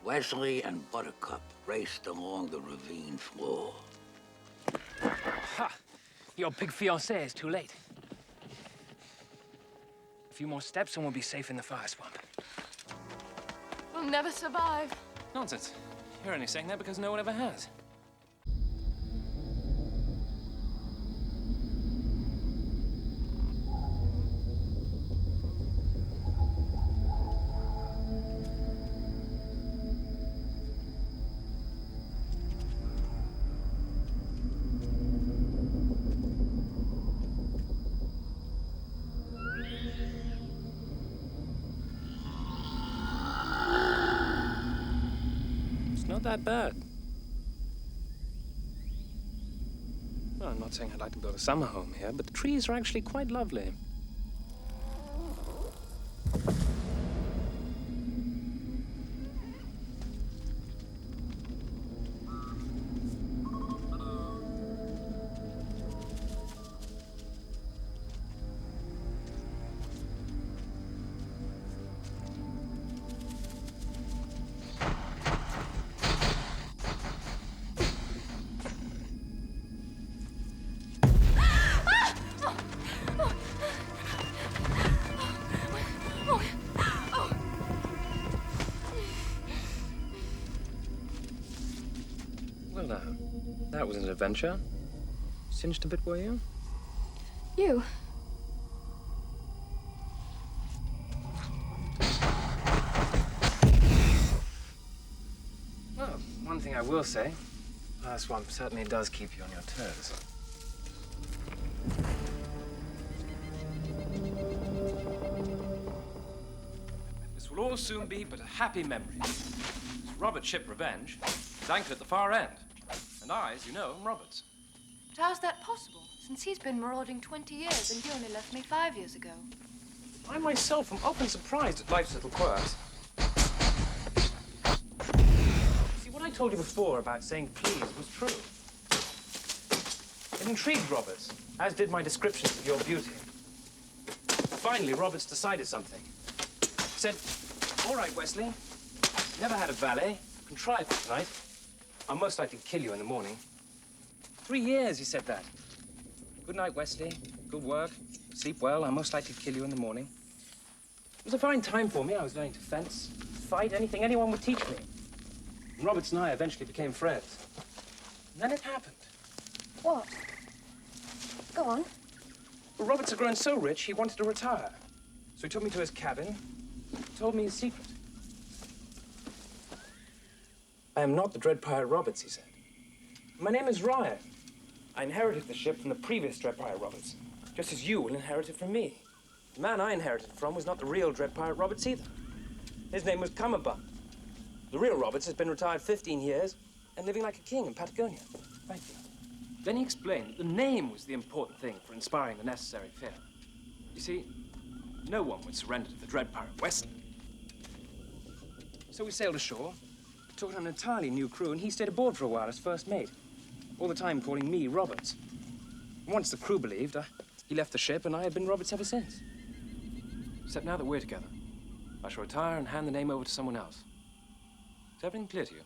Wesley and Buttercup raced along the ravine floor. Ha! Your big fiancé is too late. A few more steps and we'll be safe in the fire swamp. We'll never survive. Nonsense. You're only saying that because no one ever has. Not that bad. Well, I'm not saying I'd like to build a summer home here, but the trees are actually quite lovely. Well, now, that was an adventure. Singed a bit, were you? You? Well, one thing I will say, fire swamp certainly does keep you on your toes. This will all soon be but a happy memory. Robert's ship Revenge is anchored at the far end. And I, as you know, am Robert's. But how's that possible? Since he's been marauding 20 years and you only left me 5 years ago. I myself am often surprised at life's little quirks. See, what I told you before about saying please was true. It intrigued Roberts, as did my descriptions of your beauty. Finally, Roberts decided something. He said, all right, Wesley, never had a valet, can try for tonight. I'll most likely kill you in the morning. 3 years, he said that. Good night, Wesley. Good work. Sleep well. I'll most likely kill you in the morning. It was a fine time for me. I was learning to fence, fight, anything anyone would teach me. And Roberts and I eventually became friends. And then it happened. What? Go on. Well, Roberts had grown so rich, he wanted to retire. So he took me to his cabin, told me his secret. I am not the Dread Pirate Roberts, he said. My name is Ryan. I inherited the ship from the previous Dread Pirate Roberts, just as you will inherit it from me. The man I inherited it from was not the real Dread Pirate Roberts either. His name was Cummerbund. The real Roberts has been retired 15 years and living like a king in Patagonia. Thank you. Then he explained that the name was the important thing for inspiring the necessary fear. You see, no one would surrender to the Dread Pirate Wesley. So we sailed ashore, took on an entirely new crew, and he stayed aboard for a while as first mate, all the time calling me Roberts. Once the crew believed, he left the ship, and I have been Roberts ever since. Except now that we're together, I shall retire and hand the name over to someone else. Is everything clear to you?